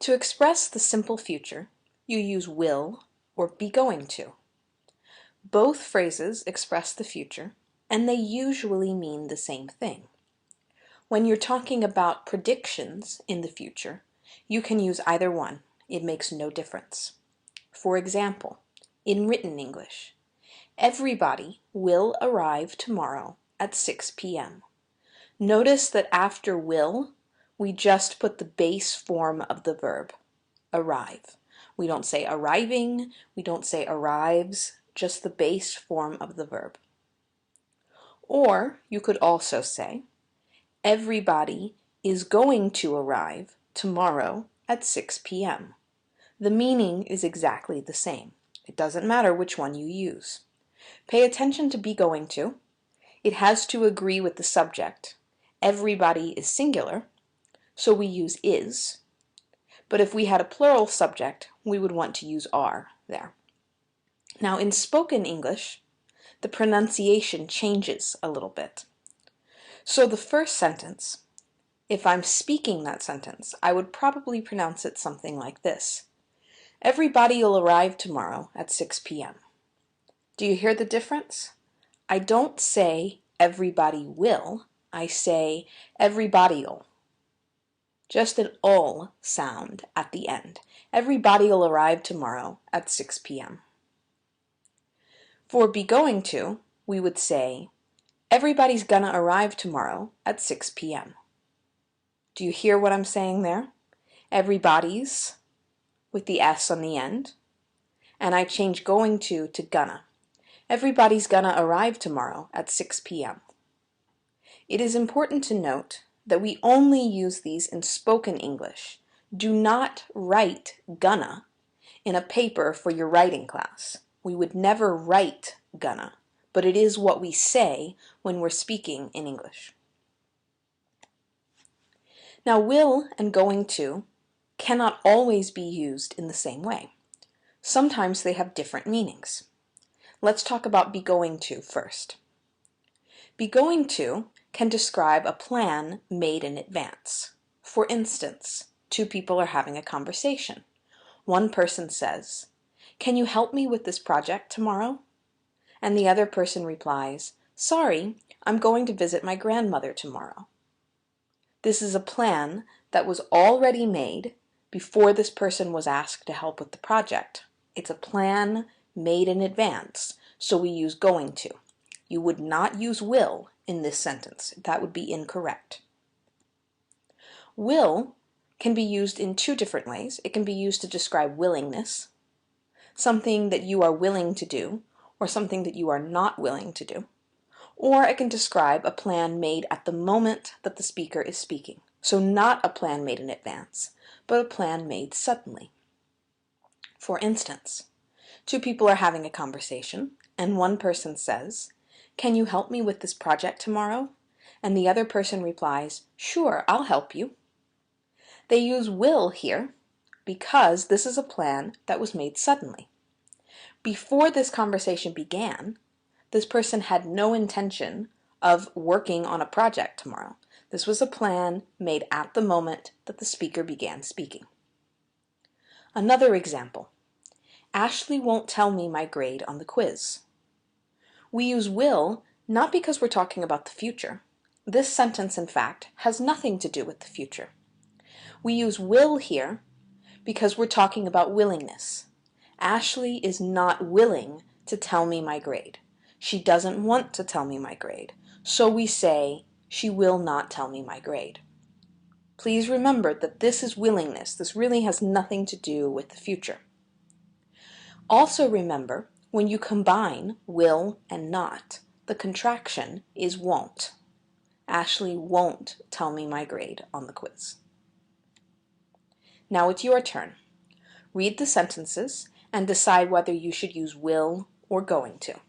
To express the simple future, you use will or be going to. Both phrases express the future, and they usually mean the same thing. When you're talking about predictions in the future, you can use either one. It makes no difference. For example, in written English, everybody will arrive tomorrow at 6 p.m. Notice that after will, we just put the base form of the verb, arrive. We don't say arriving, we don't say arrives, just the base form of the verb. Or you could also say, everybody is going to arrive tomorrow at 6 p.m. The meaning is exactly the same. It doesn't matter which one you use. Pay attention to be going to. It has to agree with the subject. Everybody is singular, so we use is. But if we had a plural subject, we would want to use are there. Now in spoken English, the pronunciation changes a little bit. So the first sentence, if I'm speaking that sentence, I would probably pronounce it something like this. Everybody will arrive tomorrow at 6 p.m. Do you hear the difference? I don't say everybody will, I say everybody'll. Just an ul sound at the end. Everybody will arrive tomorrow at 6 p.m. For be going to, we would say, everybody's gonna arrive tomorrow at 6 p.m. Do you hear what I'm saying there? Everybody's with the S on the end, and I change going to gonna. Everybody's gonna arrive tomorrow at 6 p.m. It is important to note that we only use these in spoken English. Do not write gonna in a paper for your writing class. We would never write gonna, but it is what we say when we're speaking in English. Now, will and going to cannot always be used in the same way. Sometimes they have different meanings. Let's talk about be going to first. Be going to can describe a plan made in advance. For instance, two people are having a conversation. One person says, "Can you help me with this project tomorrow?" And the other person replies, "Sorry, I'm going to visit my grandmother tomorrow." This is a plan that was already made before this person was asked to help with the project. It's a plan made in advance, so we use going to. You would not use will in this sentence. That would be incorrect. Will can be used in two different ways. It can be used to describe willingness, something that you are willing to do, or something that you are not willing to do. Or it can describe a plan made at the moment that the speaker is speaking. So not a plan made in advance, but a plan made suddenly. For instance, two people are having a conversation, and one person says, "Can you help me with this project tomorrow?" And the other person replies, "Sure, I'll help you." They use will here because this is a plan that was made suddenly. Before this conversation began, this person had no intention of working on a project tomorrow. This was a plan made at the moment that the speaker began speaking. Another example. Ashley won't tell me my grade on the quiz. We use will not because we're talking about the future. This sentence, in fact, has nothing to do with the future. We use will here because we're talking about willingness. Ashley is not willing to tell me my grade. She doesn't want to tell me my grade. So we say, she will not tell me my grade. Please remember that this is willingness. This really has nothing to do with the future. Also remember, when you combine will and not, the contraction is won't. Ashley won't tell me my grade on the quiz. Now it's your turn. Read the sentences and decide whether you should use will or going to.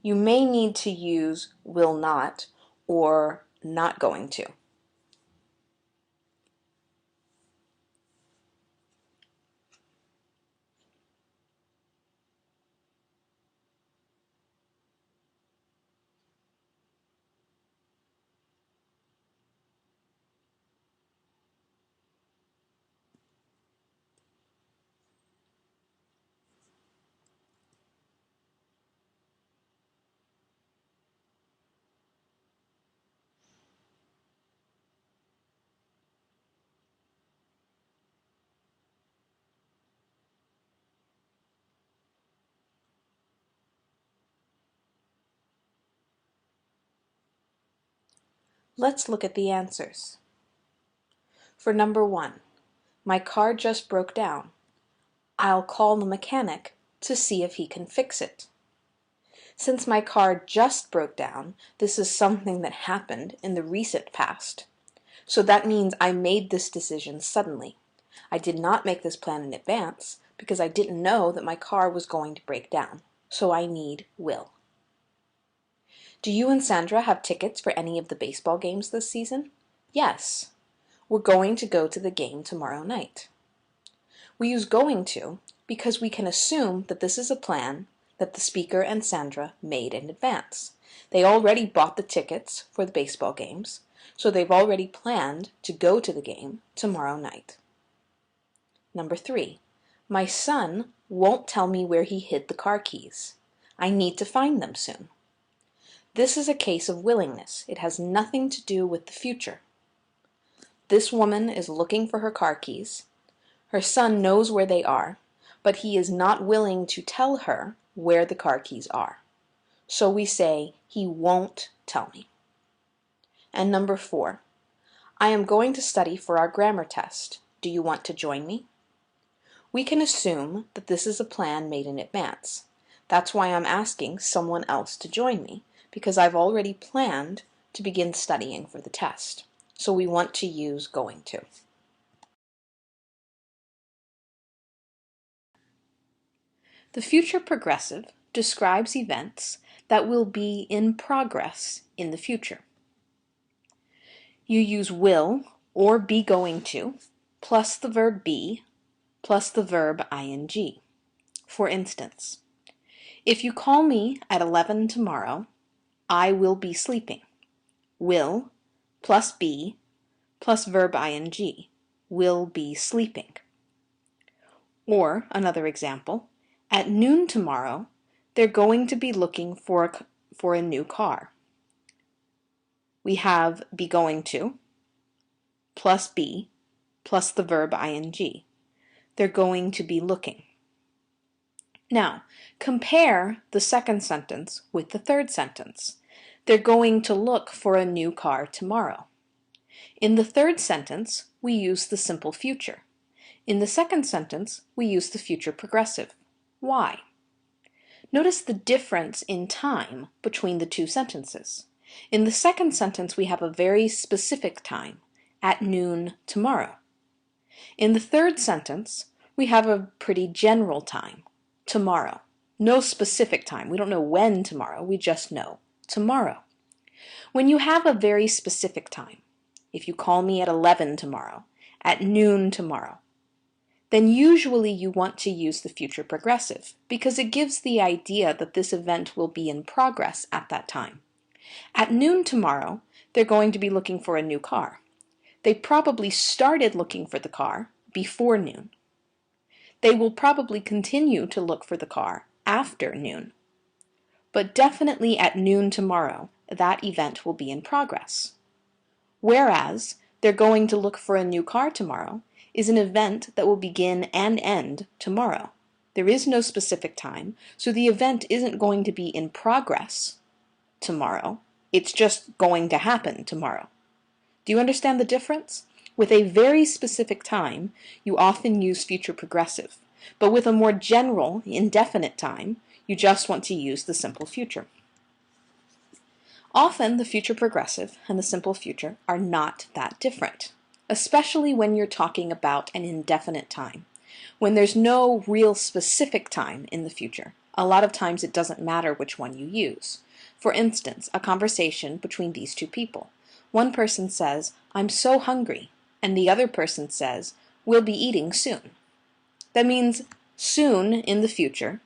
You may need to use will not or not going to. Let's look at the answers. For number 1, my car just broke down. I'll call the mechanic to see if he can fix it. Since my car just broke down, this is something that happened in the recent past. So that means I made this decision suddenly. I did not make this plan in advance because I didn't know that my car was going to break down. So I need will. Do you and Sandra have tickets for any of the baseball games this season? Yes. We're going to go to the game tomorrow night. We use going to because we can assume that this is a plan that the speaker and Sandra made in advance. They already bought the tickets for the baseball games, so they've already planned to go to the game tomorrow night. Number 3, my son won't tell me where he hid the car keys. I need to find them soon. This is a case of willingness. It has nothing to do with the future. This woman is looking for her car keys. Her son knows where they are, but he is not willing to tell her where the car keys are. So we say, he won't tell me. And number 4, I am going to study for our grammar test. Do you want to join me? We can assume that this is a plan made in advance. That's why I'm asking someone else to join me, because I've already planned to begin studying for the test. So we want to use going to. The future progressive describes events that will be in progress in the future. You use will or be going to plus the verb be plus the verb ing. For instance, if you call me at 11 tomorrow, I will be sleeping. Will plus be plus verb ing, will be sleeping. Or another example, at noon tomorrow, they're going to be looking for a new car. We have be going to plus be plus the verb ing. They're going to be looking. Now, compare the second sentence with the third sentence. They're going to look for a new car tomorrow. In the third sentence, we use the simple future. In the second sentence, we use the future progressive. Why? Notice the difference in time between the two sentences. In the second sentence, we have a very specific time, at noon tomorrow. In the third sentence, we have a pretty general time, tomorrow. No specific time. We don't know when tomorrow, we just know tomorrow. When you have a very specific time, if you call me at 11 tomorrow, at noon tomorrow, then usually you want to use the future progressive because it gives the idea that this event will be in progress at that time. At noon tomorrow, they're going to be looking for a new car. They probably started looking for the car before noon. They will probably continue to look for the car after noon. But definitely at noon tomorrow, that event will be in progress. Whereas, they're going to look for a new car tomorrow is an event that will begin and end tomorrow. There is no specific time, so the event isn't going to be in progress tomorrow. It's just going to happen tomorrow. Do you understand the difference? With a very specific time, you often use future progressive, but with a more general, indefinite time, you just want to use the simple future. Often, the future progressive and the simple future are not that different, especially when you're talking about an indefinite time. When there's no real specific time in the future, a lot of times it doesn't matter which one you use. For instance, a conversation between these two people. One person says, "I'm so hungry," and the other person says, "We'll be eating soon." That means soon in the future,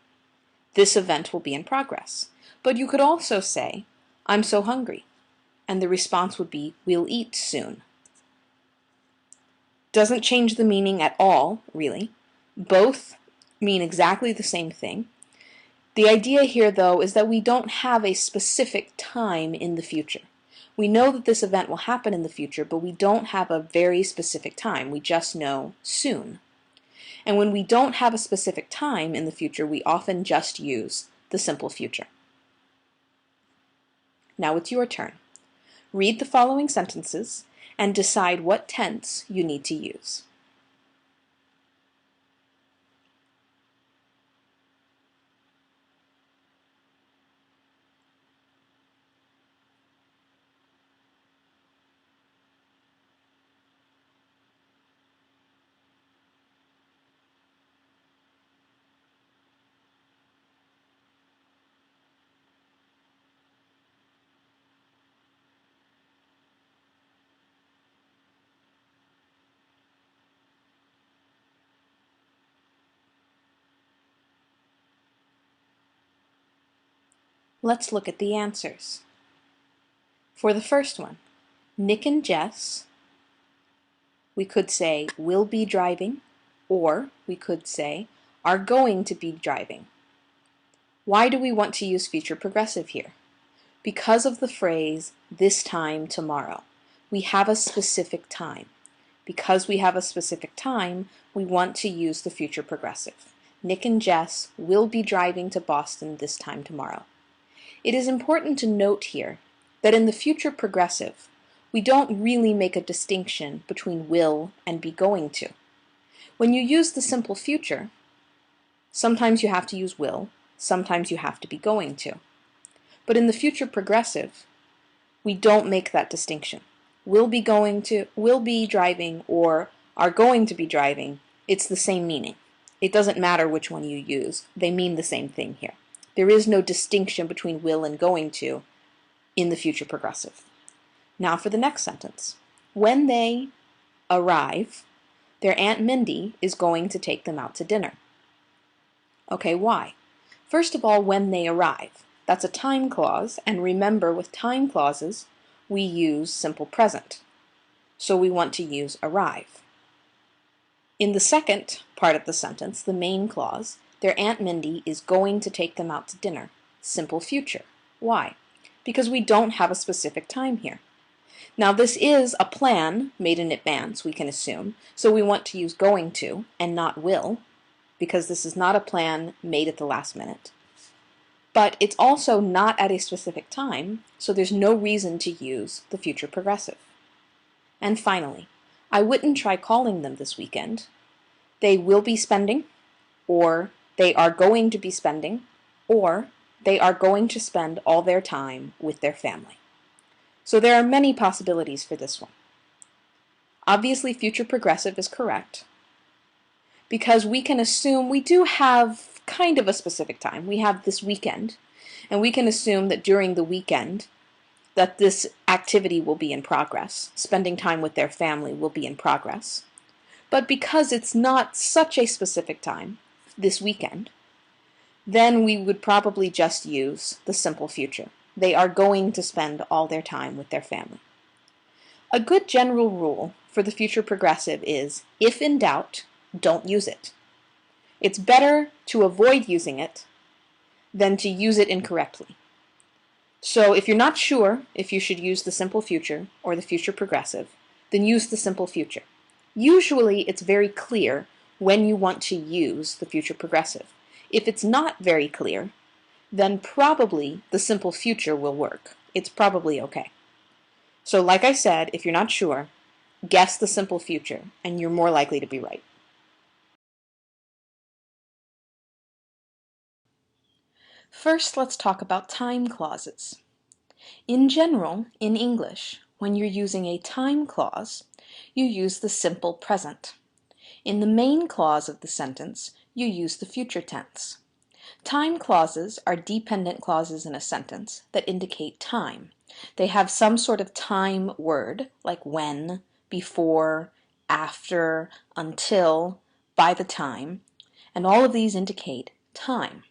this event will be in progress. But you could also say, "I'm so hungry," and the response would be, "We'll eat soon." Doesn't change the meaning at all, really. Both mean exactly the same thing. The idea here, though, is that we don't have a specific time in the future. We know that this event will happen in the future, but we don't have a very specific time. We just know soon. And when we don't have a specific time in the future, we often just use the simple future. Now it's your turn. Read the following sentences and decide what tense you need to use. Let's look at the answers. For the first one, Nick and Jess, we could say will be driving, or we could say are going to be driving. Why do we want to use future progressive here? Because of the phrase, this time tomorrow. We have a specific time. Because we have a specific time, we want to use the future progressive. Nick and Jess will be driving to Boston this time tomorrow. It is important to note here that in the future progressive, we don't really make a distinction between will and be going to. When you use the simple future, sometimes you have to use will, sometimes you have to be going to. But in the future progressive, we don't make that distinction. Will be driving, or are going to be driving, it's the same meaning. It doesn't matter which one you use. They mean the same thing here. There is no distinction between will and going to in the future progressive. Now for the next sentence. When they arrive, their Aunt Mindy is going to take them out to dinner. Okay, why? First of all, when they arrive. That's a time clause, and remember with time clauses, we use simple present. So we want to use arrive. In the second part of the sentence, the main clause, their Aunt Mindy is going to take them out to dinner. Simple future. Why? Because we don't have a specific time here. Now this is a plan made in advance, we can assume, so we want to use going to and not will, because this is not a plan made at the last minute. But it's also not at a specific time, so there's no reason to use the future progressive. And finally, I wouldn't try calling them this weekend. They will be spending, or they are going to be spending, or they are going to spend all their time with their family. So there are many possibilities for this one. Obviously, future progressive is correct, because we can assume we do have kind of a specific time. We have this weekend, and we can assume that during the weekend that this activity will be in progress. Spending time with their family will be in progress. But because it's not such a specific time, this weekend, then we would probably just use the simple future. They are going to spend all their time with their family. A good general rule for the future progressive is, if in doubt, don't use it. It's better to avoid using it than to use it incorrectly. So if you're not sure if you should use the simple future or the future progressive, then use the simple future. Usually it's very clear when you want to use the future progressive. If it's not very clear, then probably the simple future will work. It's probably okay. So like I said, if you're not sure, guess the simple future and you're more likely to be right. First, let's talk about time clauses. In general, in English, when you're using a time clause, you use the simple present. In the main clause of the sentence, you use the future tense. Time clauses are dependent clauses in a sentence that indicate time. They have some sort of time word, like when, before, after, until, by the time, and all of these indicate time.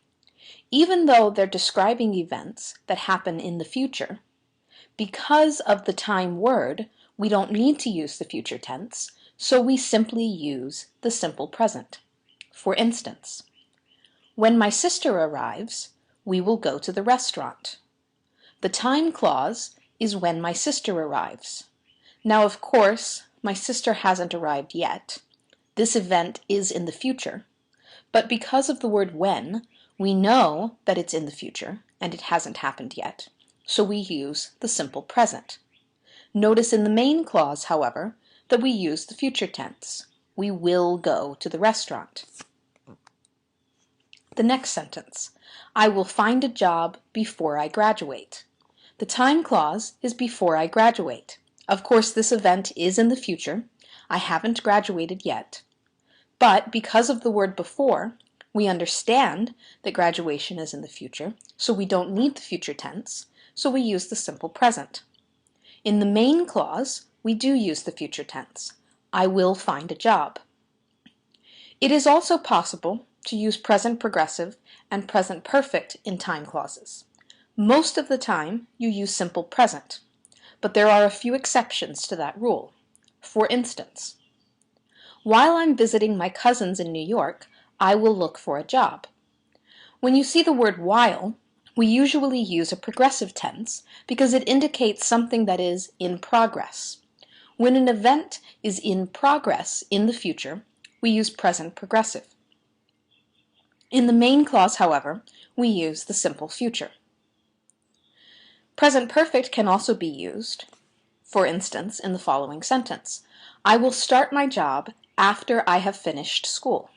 Even though they're describing events that happen in the future, because of the time word, we don't need to use the future tense, so we simply use the simple present. For instance, when my sister arrives, we will go to the restaurant. The time clause is when my sister arrives. Now, of course, my sister hasn't arrived yet. This event is in the future, but because of the word when, we know that it's in the future and it hasn't happened yet, so we use the simple present. Notice in the main clause, however, that we use the future tense. We will go to the restaurant. The next sentence, I will find a job before I graduate. The time clause is before I graduate. Of course, this event is in the future. I haven't graduated yet. But because of the word before, we understand that graduation is in the future, so we don't need the future tense, so we use the simple present. In the main clause, we do use the future tense. I will find a job. It is also possible to use present progressive and present perfect in time clauses. Most of the time, you use simple present, but there are a few exceptions to that rule. For instance, while I'm visiting my cousins in New York, I will look for a job. When you see the word while, we usually use a progressive tense because it indicates something that is in progress. When an event is in progress in the future, we use present progressive. In the main clause, however, we use the simple future. Present perfect can also be used, for instance, in the following sentence. I will start my job after I have finished school.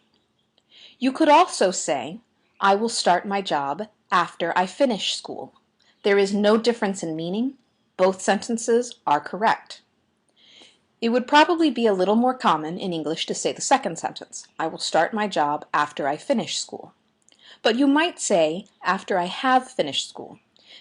You could also say, I will start my job after I finish school. There is no difference in meaning. Both sentences are correct. It would probably be a little more common in English to say the second sentence, I will start my job after I finish school. But you might say, after I have finished school.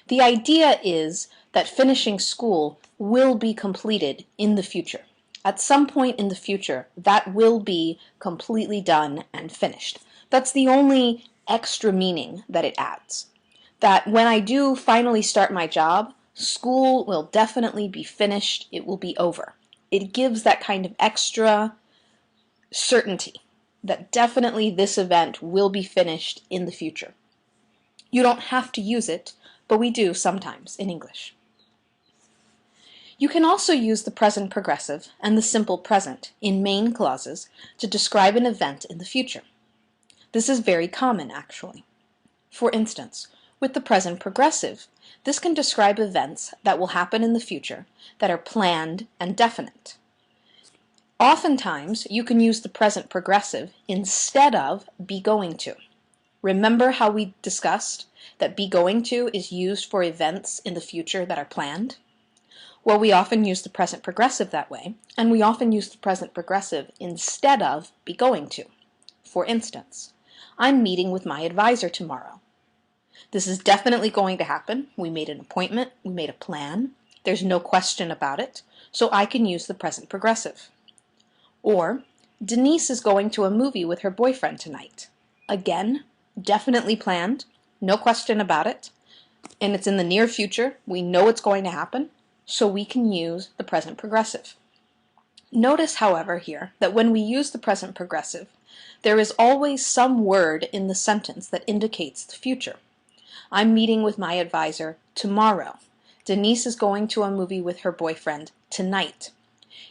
The idea is that finishing school will be completed in the future. At some point in the future, that will be completely done and finished. That's the only extra meaning that it adds. That when I do finally start my job, school will definitely be finished, it will be over. It gives that kind of extra certainty that definitely this event will be finished in the future. You don't have to use it, but we do sometimes in English. You can also use the present progressive and the simple present in main clauses to describe an event in the future. This is very common, actually. For instance, with the present progressive, this can describe events that will happen in the future that are planned and definite. Oftentimes, you can use the present progressive instead of be going to. Remember how we discussed that be going to is used for events in the future that are planned? Well, we often use the present progressive that way, and we often use the present progressive instead of be going to. For instance, I'm meeting with my advisor tomorrow. This is definitely going to happen. We made an appointment, we made a plan. There's no question about it, so I can use the present progressive. Or, Denise is going to a movie with her boyfriend tonight. Again, definitely planned, no question about it, and it's in the near future. We know it's going to happen, so we can use the present progressive. Notice, however, here that when we use the present progressive, there is always some word in the sentence that indicates the future. I'm meeting with my advisor tomorrow. Denise is going to a movie with her boyfriend tonight.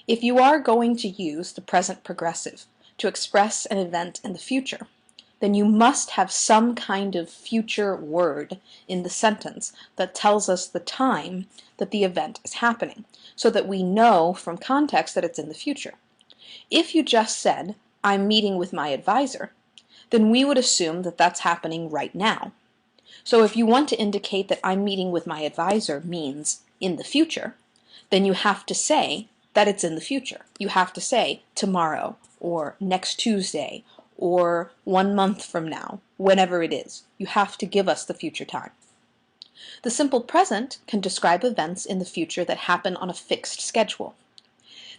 If you are going to use the present progressive to express an event in the future, then you must have some kind of future word in the sentence that tells us the time that the event is happening, so that we know from context that it's in the future. If you just said, I'm meeting with my advisor, then we would assume that that's happening right now. So if you want to indicate that I'm meeting with my advisor means in the future, then you have to say that it's in the future. You have to say tomorrow, or next Tuesday, or 1 month from now, whenever it is. You have to give us the future time. The simple present can describe events in the future that happen on a fixed schedule.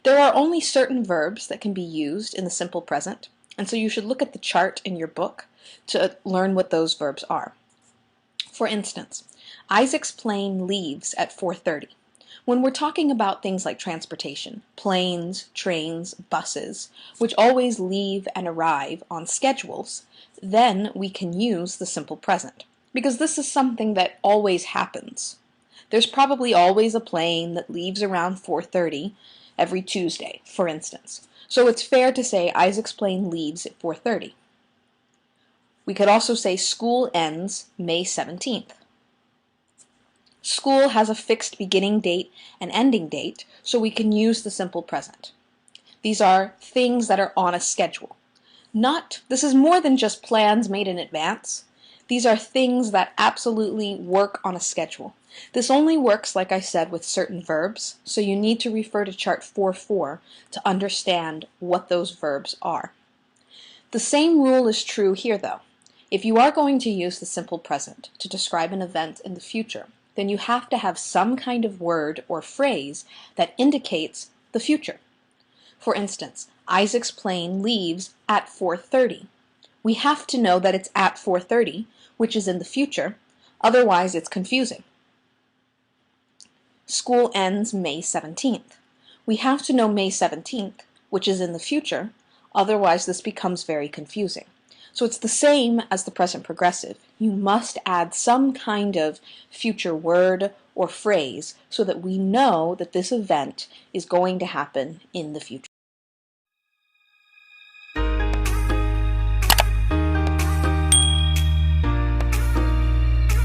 There are only certain verbs that can be used in the simple present, and so you should look at the chart in your book to learn what those verbs are. For instance, Isaac's plane leaves at 4:30. When we're talking about things like transportation, planes, trains, buses, which always leave and arrive on schedules, then we can use the simple present, because this is something that always happens. There's probably always a plane that leaves around 4:30 every Tuesday, for instance. So it's fair to say Isaac's plane leaves at 4:30. We could also say school ends May 17th. School has a fixed beginning date and ending date, so we can use the simple present. These are things that are on a schedule. This is more than just plans made in advance. These are things that absolutely work on a schedule. This only works, like I said, with certain verbs, so you need to refer to chart 4.4 to understand what those verbs are. The same rule is true here, though. If you are going to use the simple present to describe an event in the future, then you have to have some kind of word or phrase that indicates the future. For instance, Isaac's plane leaves at 4:30. We have to know that it's at 4:30, which is in the future, otherwise it's confusing. School ends May 17th. We have to know May 17th, which is in the future, otherwise this becomes very confusing. So it's the same as the present progressive. You must add some kind of future word or phrase so that we know that this event is going to happen in the future.